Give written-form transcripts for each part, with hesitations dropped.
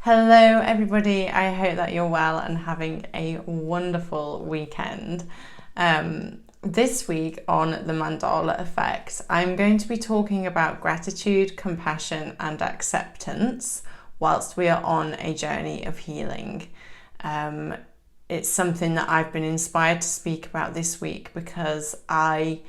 Hello everybody, I hope that you're well and having a wonderful weekend. This week on the Mandala effect, I'm going to be talking about gratitude, compassion and acceptance whilst we are on a journey of healing. It's something that I've been inspired to speak about this week because I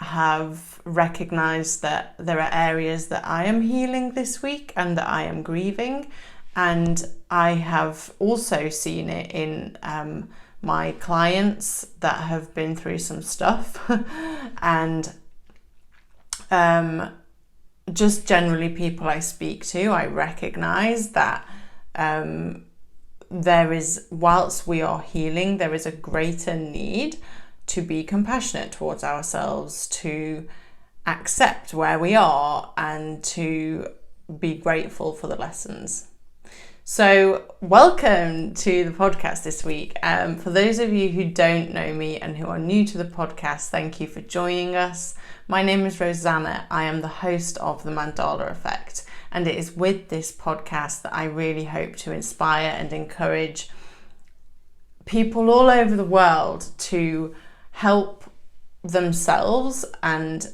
have recognized that there are areas that I am healing this week and that I am grieving, and I have also seen it in my clients that have been through some stuff and just generally people I speak to. I recognize that there is, whilst we are healing, there is a greater need to be compassionate towards ourselves, to accept where we are and to be grateful for the lessons. So welcome to the podcast this week. For those of you who don't know me and who are new to the podcast, thank you for joining us. My name is Rosanna. I am the host of the Mandala Effect, and it is with this podcast that I really hope to inspire and encourage people all over the world to help themselves and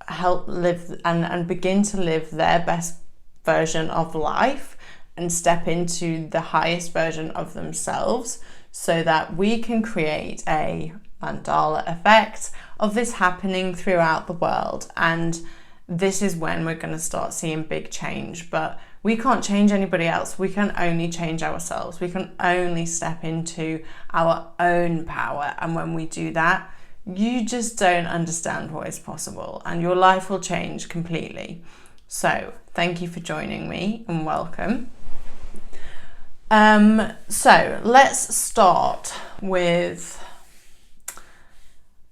help live and begin to live their best version of life and step into the highest version of themselves, so that we can create a mandala effect of this happening throughout the world. And this is when we're going to start seeing big change. But we can't change anybody else. We can only change ourselves. We can only step into our own power. And when we do that, you just don't understand what is possible and your life will change completely. So thank you for joining me and welcome. So let's start with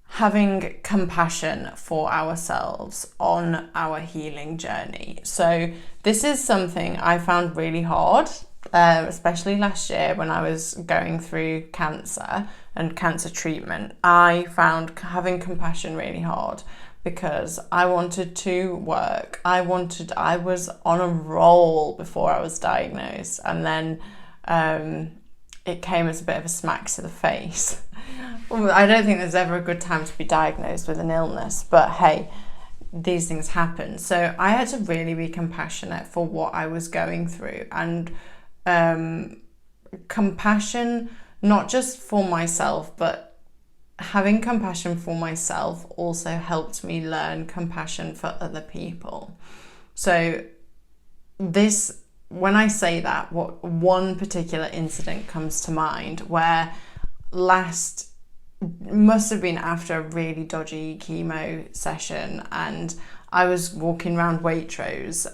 having compassion for ourselves on our healing journey. So this is something I found really hard, especially last year when I was going through cancer and cancer treatment. I found having compassion really hard because I wanted to work. I was on a roll before I was diagnosed, and then it came as a bit of a smack to the face. I don't think there's ever a good time to be diagnosed with an illness, but hey, these things happen. So I had to really be compassionate for what I was going through, and compassion, not just for myself, but having compassion for myself also helped me learn compassion for other people. So when I say that, what one particular incident comes to mind where must have been after a really dodgy chemo session, and I was walking around Waitrose.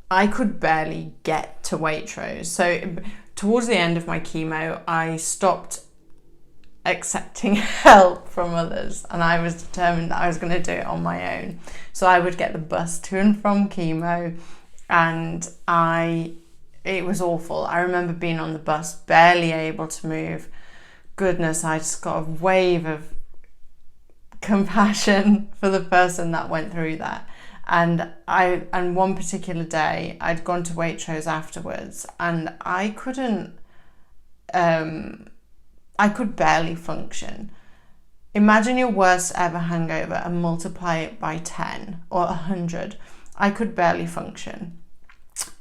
I could barely get to Waitrose. So towards the end of my chemo, I stopped accepting help from others, and I was determined that I was going to do it on my own. So I would get the bus to and from chemo, and it was awful. I remember being on the bus, barely able to move. Goodness, I just got a wave of compassion for the person that went through that. And one particular day, I'd gone to Waitrose afterwards, and I could barely function. Imagine your worst ever hangover and multiply it by 10 or 100. I could barely function.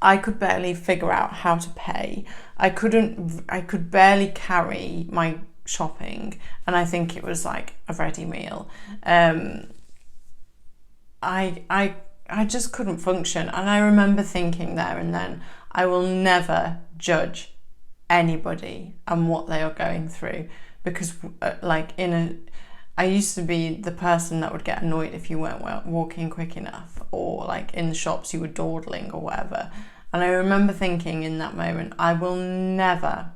I could barely figure out how to pay. I could barely carry my shopping, and I think it was like a ready meal. I just couldn't function, and I remember thinking there and then, I will never judge anybody and what they are going through, because I used to be the person that would get annoyed if you weren't walking quick enough, or like in the shops you were dawdling or whatever. And I remember thinking in that moment, I will never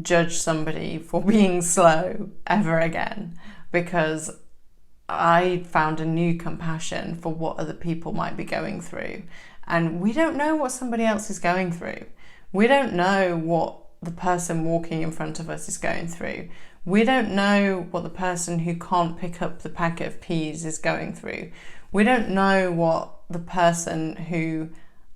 judge somebody for being slow ever again, because I found a new compassion for what other people might be going through. And we don't know what somebody else is going through. We don't know what the person walking in front of us is going through. We don't know what the person who can't pick up the packet of peas is going through. We don't know what the person who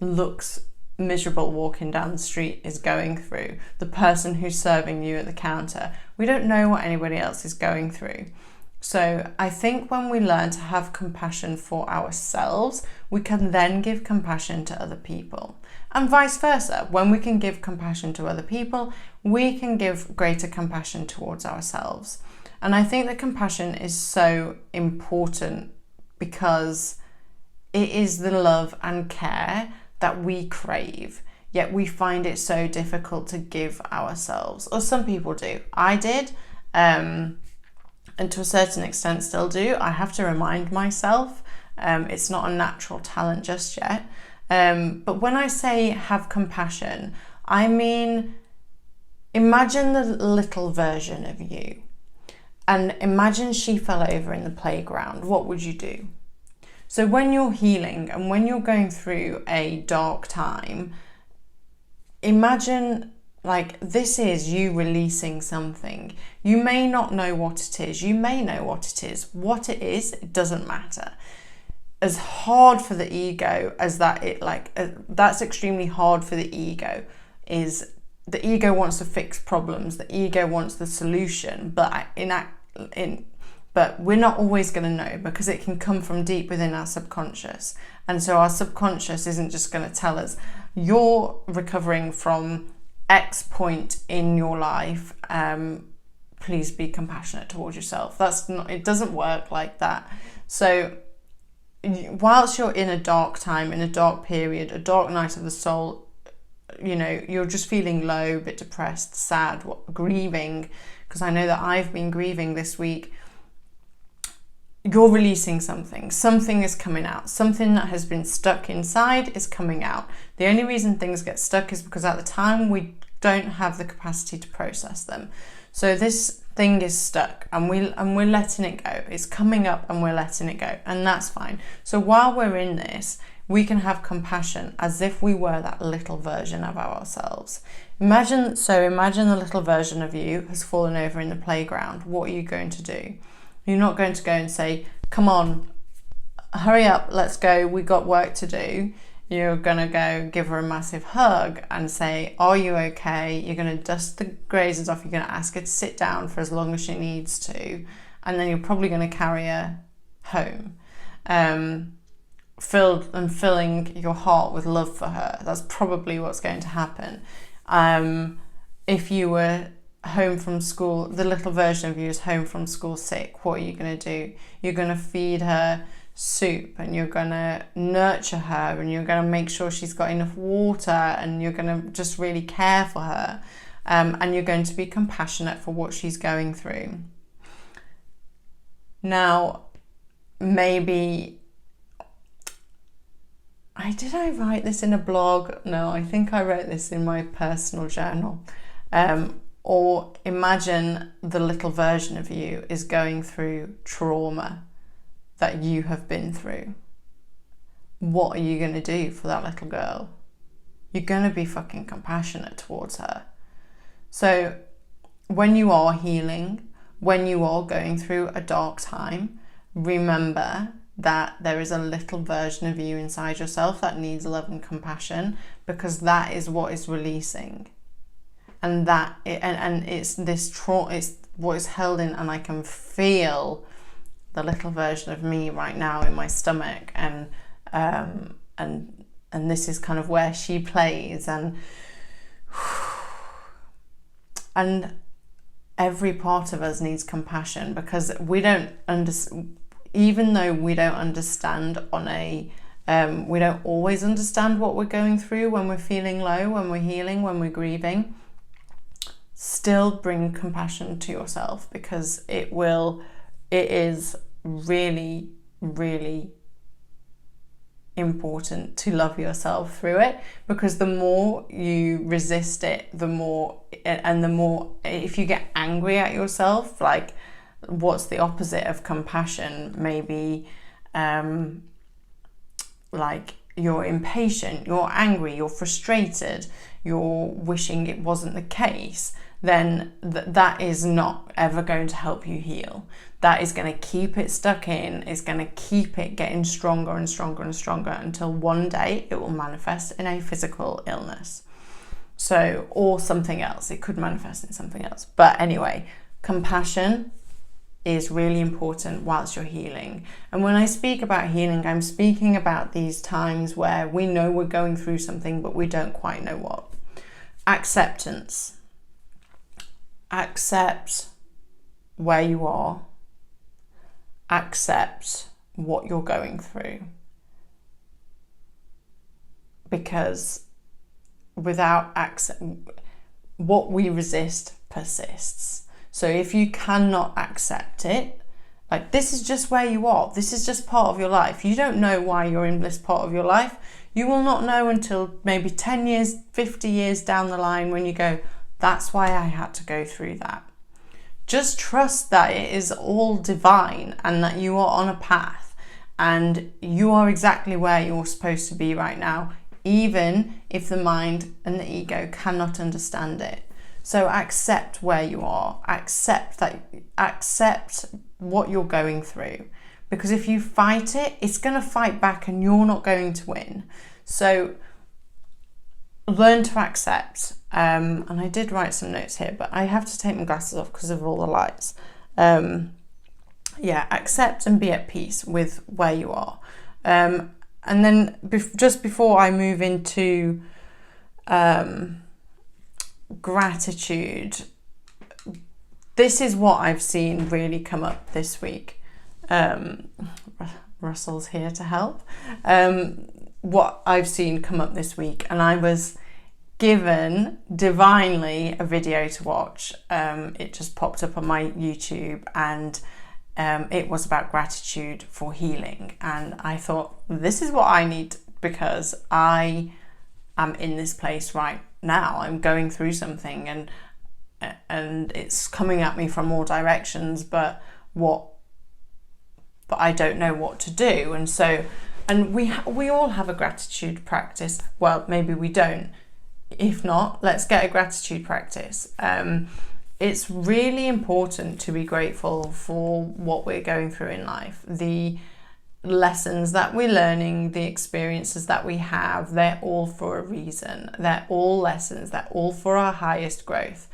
looks miserable walking down the street is going through, the person who's serving you at the counter. We don't know what anybody else is going through. So I think when we learn to have compassion for ourselves, we can then give compassion to other people. And vice versa. When we can give compassion to other people, we can give greater compassion towards ourselves. And I think that compassion is so important because it is the love and care that we crave, yet we find it so difficult to give ourselves. Or some people do. I did. And to a certain extent still do. I have to remind myself, it's not a natural talent just yet. But when I say have compassion, I mean, imagine the little version of you. And imagine she fell over in the playground. What would you do? So when you're healing and when you're going through a dark time, imagine like this is you releasing something. You may not know what it is. You may know what it is. What it is, it doesn't matter. As hard for the ego as that, that's extremely hard for the ego. Is the ego wants to fix problems. The ego wants the solution, but but we're not always going to know because it can come from deep within our subconscious. And so our subconscious isn't just going to tell us, you're recovering from X point in your life, please be compassionate towards yourself. It doesn't work like that. So whilst you're in a dark time, in a dark period, a dark night of the soul, you're just feeling low, a bit depressed, sad, grieving, because I know that I've been grieving this week. You're releasing something. Something is coming out. Something that has been stuck inside is coming out. The only reason things get stuck is because at the time we don't have the capacity to process them. So this thing is stuck and we're letting it go. It's coming up and we're letting it go, and that's fine. So while we're in this, we can have compassion as if we were that little version of ourselves. Imagine the little version of you has fallen over in the playground. What are you going to do? You're not going to go and say, come on, hurry up, let's go, we got work to do. You're going to go give her a massive hug and say, are you okay? You're going to dust the grazers off. You're going to ask her to sit down for as long as she needs to. And then you're probably going to carry her home, filling your heart with love for her. That's probably what's going to happen. If you were home from school, the little version of you is home from school sick, what are you going to do? You're going to feed her soup and you're going to nurture her and you're going to make sure she's got enough water and you're going to just really care for her, and you're going to be compassionate for what she's going through. Now, maybe did I write this in a blog? No, I think I wrote this in my personal journal. Or imagine the little version of you is going through trauma that you have been through. What are you going to do for that little girl? You're going to be fucking compassionate towards her. So when you are healing, when you are going through a dark time, remember that there is a little version of you inside yourself that needs love and compassion, because that is what is releasing. And it's this trauma, it's what is held in, and I can feel the little version of me right now in my stomach, and this is kind of where she plays, and every part of us needs compassion, because we don't understand, even though we don't understand we don't always understand what we're going through when we're feeling low, when we're healing, when we're grieving. Still bring compassion to yourself, because it is really, really important to love yourself through it, because the more you resist it, the more if you get angry at yourself, like, what's the opposite of compassion? Maybe like you're impatient, you're angry, you're frustrated, you're wishing it wasn't the case. then that is not ever going to help you heal. That is going to keep it stuck in, it's going to keep it getting stronger and stronger and stronger until one day it will manifest in a physical illness. So, or something else. It could manifest in something else. But anyway, compassion is really important whilst you're healing. And when I speak about healing, I'm speaking about these times where we know we're going through something, but we don't quite know what. Acceptance. Accept where you are. Accept what you're going through. Because without accept, what we resist persists. So if you cannot accept it, like, this is just where you are, this is just part of your life, you don't know why you're in this part of your life. You will not know until maybe 10 years, 50 years down the line when you go, that's why I had to go through that. Just trust that it is all divine and that you are on a path and you are exactly where you're supposed to be right now, even if the mind and the ego cannot understand it. So accept where you are, accept what you're going through, because if you fight it, it's going to fight back and you're not going to win. So learn to accept. And I did write some notes here, but I have to take my glasses off because of all the lights. Accept and be at peace with where you are. And then just before I move into gratitude, this is what I've seen really come up this week. Russell's here to help. What I've seen come up this week, and I was given divinely a video to watch. It just popped up on my YouTube, and it was about gratitude for healing. And I thought, this is what I need, because I am in this place right now. I'm going through something, and it's coming at me from all directions, but I don't know what to do. And we all have a gratitude practice. Well, maybe we don't. If not, let's get a gratitude practice. It's really important to be grateful for what we're going through in life. The lessons that we're learning, the experiences that we have, they're all for a reason. They're all lessons. They're all for our highest growth.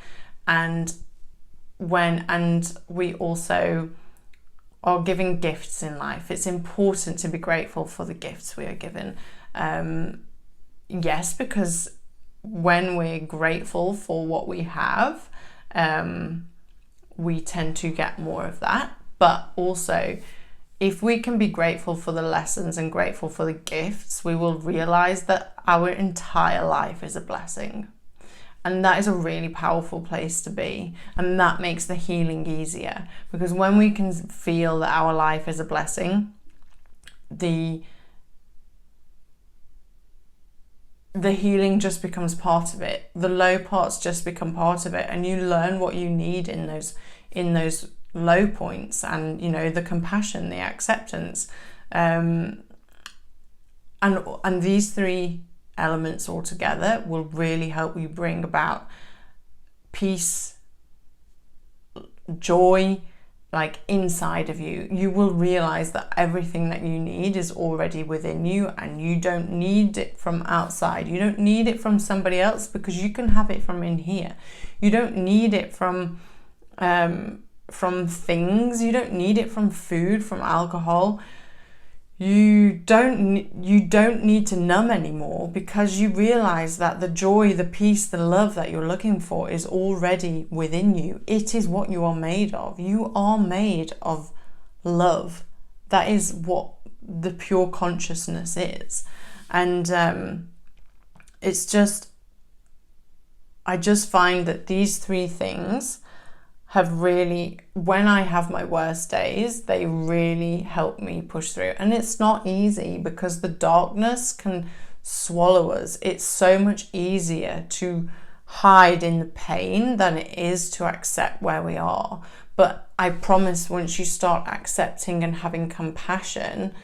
And we also are given gifts in life. It's important to be grateful for the gifts we are given. Yes, because when we're grateful for what we have, we tend to get more of that. But also, if we can be grateful for the lessons and grateful for the gifts, we will realize that our entire life is a blessing. And that is a really powerful place to be. And that makes the healing easier. Because when we can feel that our life is a blessing, the healing just becomes part of it. The low parts just become part of it. And you learn what you need in those low points, and the compassion, the acceptance, and these three elements all together will really help you bring about peace, joy, like inside of you. You will realize that everything that you need is already within you, and you don't need it from outside. You don't need it from somebody else, because you can have it from in here. You don't need it from things. You don't need it from food, from alcohol. You don't need to numb anymore, because you realize that the joy, the peace, the love that you're looking for is already within you. It is what you are made of. You are made of love. That is what the pure consciousness is. And it's just, I just find that these three things have really, when I have my worst days, they really help me push through. And it's not easy, because the darkness can swallow us. It's so much easier to hide in the pain than it is to accept where we are. But I promise, once you start accepting and having compassion,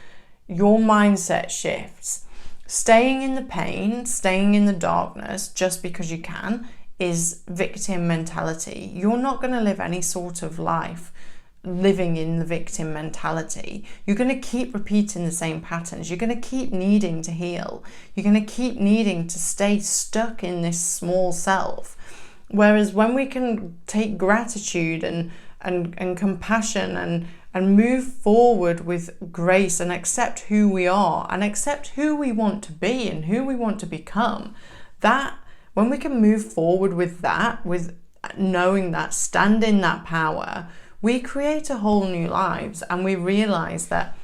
your mindset shifts. Staying in the pain, staying in the darkness just because you can, is victim mentality. You're not going to live any sort of life living in the victim mentality. You're going to keep repeating the same patterns. You're going to keep needing to heal. You're going to keep needing to stay stuck in this small self. Whereas when we can take gratitude and compassion and move forward with grace and accept who we are and accept who we want to be and who we want to become, that when we can move forward with that, with knowing that, stand in that power, we create a whole new lives, and we realize that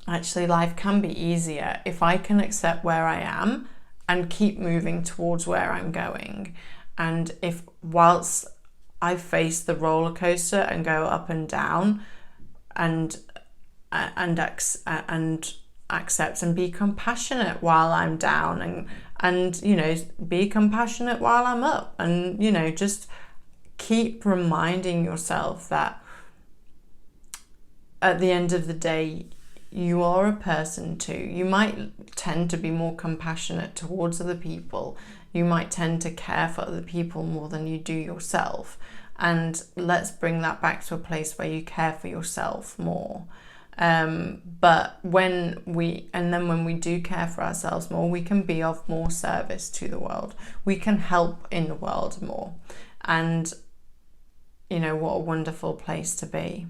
actually life can be easier if I can accept where I am and keep moving towards where I'm going. And if whilst I face the roller coaster and go up and down and accept and be compassionate while I'm down and you know, be compassionate while I'm up, and you know, just keep reminding yourself that at the end of the day, you are a person too. You might tend to be more compassionate towards other people. You might tend to care for other people more than you do yourself. And let's bring that back to a place where you care for yourself more. But when we do care for ourselves more, we can be of more service to the world. We can help in the world more. And you know, what a wonderful place to be.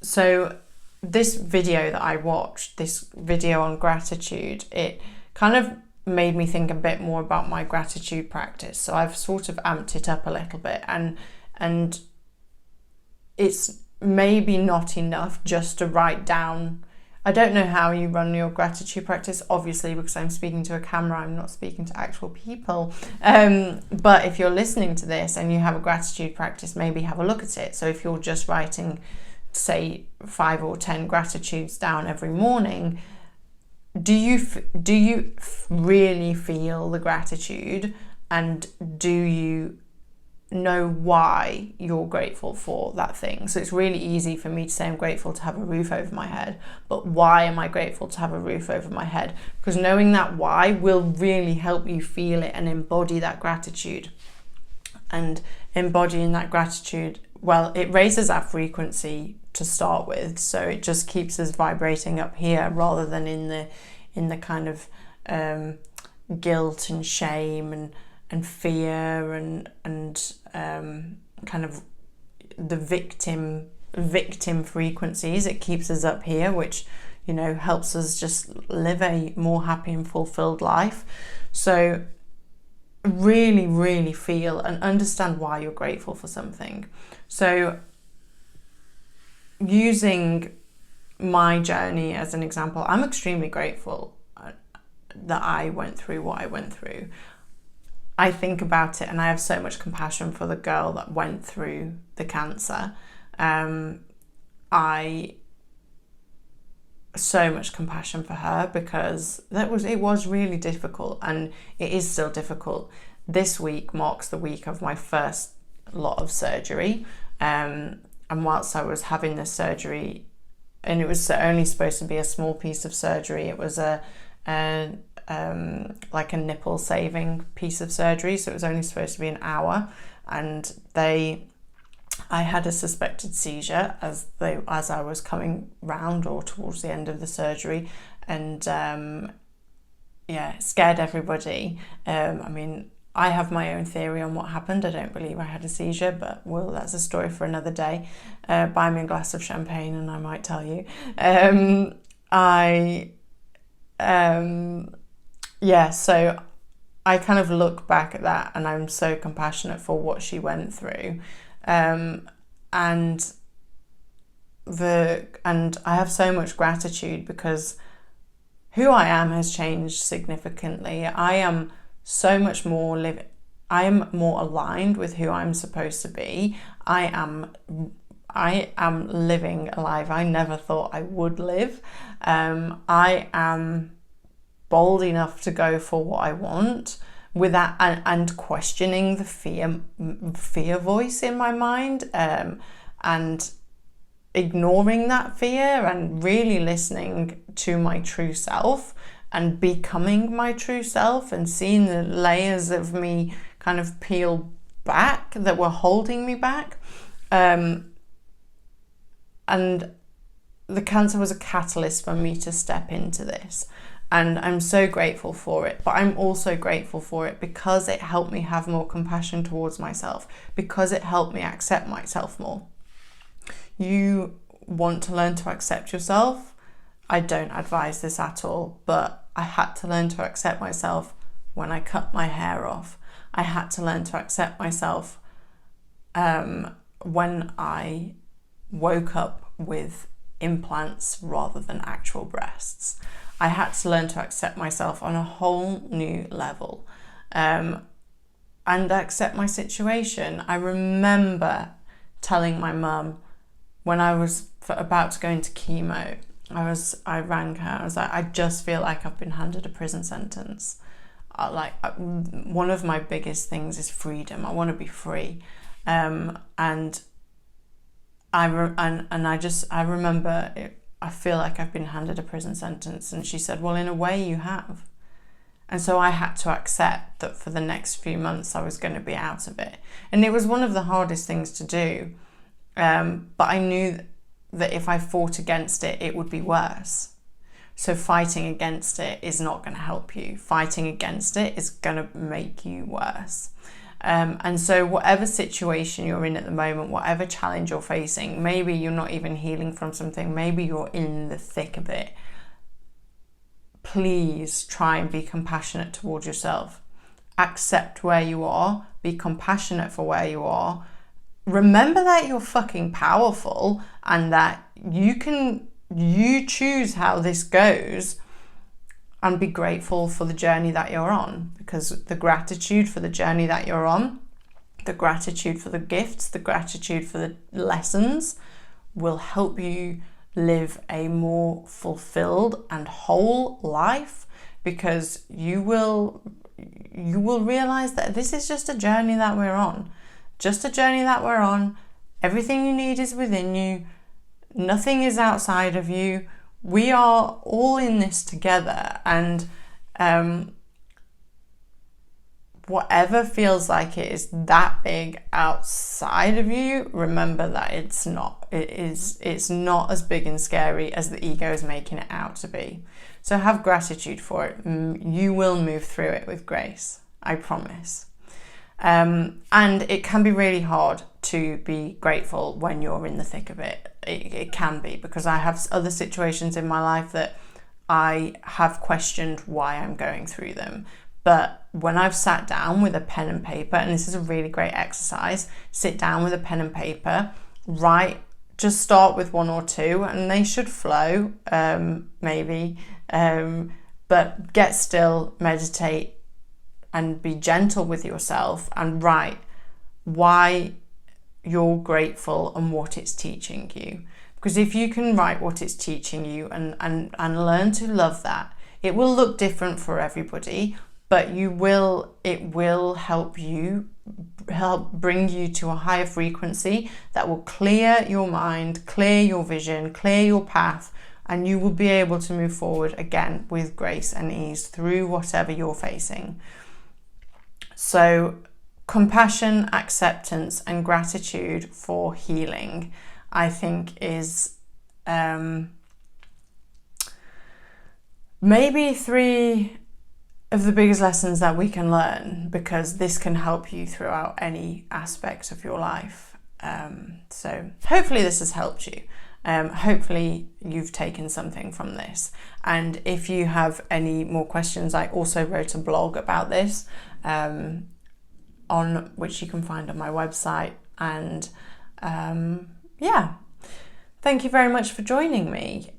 So this video that I watched, this video on gratitude, it kind of made me think a bit more about my gratitude practice. So I've sort of amped it up a little bit, and it's maybe not enough just to write down. I don't know how you run your gratitude practice, obviously, because I'm speaking to a camera, I'm not speaking to actual people. But if you're listening to this and you have a gratitude practice, maybe have a look at it. So if you're just writing, say, 5 or 10 gratitudes down every morning, do you really feel the gratitude, and do you know why you're grateful for that thing? So it's really easy for me to say I'm grateful to have a roof over my head, but why am I grateful to have a roof over my head? Because knowing that why will really help you feel it and embody that gratitude. And embodying that gratitude, well, it raises our frequency to start with, so it just keeps us vibrating up here rather than in the kind of guilt and shame and fear and kind of the victim frequencies. It keeps us up here, which, you know, helps us just live a more happy and fulfilled life. So really, really feel and understand why you're grateful for something. So using my journey as an example, I'm extremely grateful that I went through what I went through. I think about it and I have so much compassion for the girl that went through the cancer. So much compassion for her, because it was really difficult, and it is still difficult. This week marks the week of my first lot of surgery, and whilst I was having this surgery, and it was only supposed to be a small piece of surgery, it was like a nipple saving piece of surgery, so it was only supposed to be an hour, and I had a suspected seizure as I was coming round or towards the end of the surgery, and it scared everybody. I mean, I have my own theory on what happened. I don't believe I had a seizure, but that's a story for another day. Buy me a glass of champagne and I might tell you. So I kind of look back at that and I'm so compassionate for what she went through. And I have so much gratitude because who I am has changed significantly. I am so much more I am more aligned with who I'm supposed to be. I am living a life I never thought I would live. I am bold enough to go for what I want without and questioning the fear voice in my mind, and ignoring that fear and really listening to my true self, and becoming my true self and seeing the layers of me kind of peel back that were holding me back. And the cancer was a catalyst for me to step into this. And I'm so grateful for it. But I'm also grateful for it because it helped me have more compassion towards myself, because it helped me accept myself more. You want to learn to accept yourself? I don't advise this at all, but I had to learn to accept myself when I cut my hair off. I had to learn to accept myself when I woke up with implants rather than actual breasts. I had to learn to accept myself on a whole new level, and accept my situation. I remember telling my mum when I was about to go into chemo, I rang her. I was like, I just feel like I've been handed a prison sentence. One of my biggest things is freedom. I want to be free, and I remember it, I feel like I've been handed a prison sentence. And she said, well, in a way you have. And so I had to accept that for the next few months I was going to be out of it. And it was one of the hardest things to do. But I knew that if I fought against it, it would be worse. So fighting against it is not going to help you. Fighting against it is going to make you worse. And so whatever situation you're in at the moment, whatever challenge you're facing, maybe you're not even healing from something, maybe you're in the thick of it, please try and be compassionate towards yourself. Accept where you are, be compassionate for where you are. Remember that you're fucking powerful and that you choose how this goes, and be grateful for the journey that you're on, because the gratitude for the journey that you're on, the gratitude for the gifts, the gratitude for the lessons will help you live a more fulfilled and whole life, because you will realize that this is just a journey that we're on. Just a journey that we're on. Everything you need is within you. Nothing is outside of you. We are all in this together, and whatever feels like it is that big outside of you, remember that it's not. It's not as big and scary as the ego is making it out to be. So have gratitude for it. You will move through it with grace. I promise. And it can be really hard to be grateful when you're in the thick of it. It can be, because I have other situations in my life that I have questioned why I'm going through them. But when I've sat down with a pen and paper, and this is a really great exercise, sit down with a pen and paper, write, just start with one or two, and they should flow, maybe, but get still, meditate, and be gentle with yourself, and write why you're grateful and what it's teaching you. Because if you can write what it's teaching you and learn to love that, it will look different for everybody, but it will help bring you to a higher frequency that will clear your mind, clear your vision, clear your path, and you will be able to move forward again with grace and ease through whatever you're facing. So compassion, acceptance, and gratitude for healing, I think, is maybe 3 of the biggest lessons that we can learn, because this can help you throughout any aspect of your life. So hopefully this has helped you. Hopefully you've taken something from this. And if you have any more questions, I also wrote a blog about this, on which you can find on my website. And thank you very much for joining me.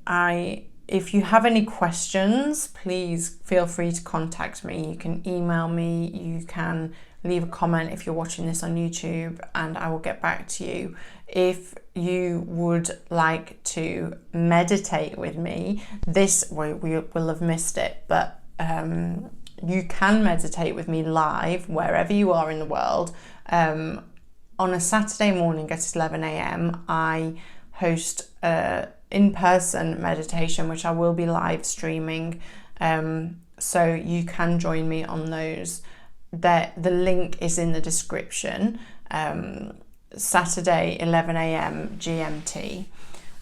If you have any questions, please feel free to contact me. You can email me, you can leave a comment if you're watching this on YouTube, and I will get back to you. If you would like to meditate with me, this way we will have missed it, but you can meditate with me live wherever you are in the world. On a Saturday morning at 11 a.m, I host in-person meditation, which I will be live streaming So you can join me on those. The link is in the description. Saturday 11 a.m. GMT.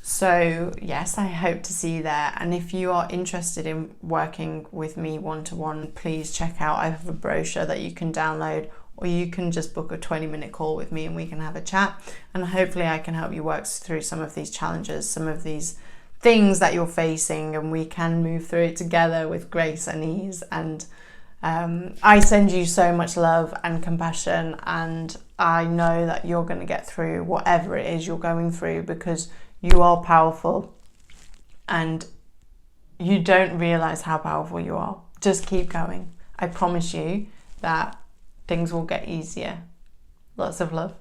So yes, I hope to see you there. And if you are interested in working with me one-to-one, please check out, I have a brochure that you can download, or you can just book a 20-minute call with me and we can have a chat. And hopefully I can help you work through some of these challenges, some of these things that you're facing, and we can move through it together with grace and ease. And I send you so much love and compassion, and I know that you're going to get through whatever it is you're going through, because you are powerful and you don't realize how powerful you are. Just keep going. I promise you that things will get easier. Lots of love.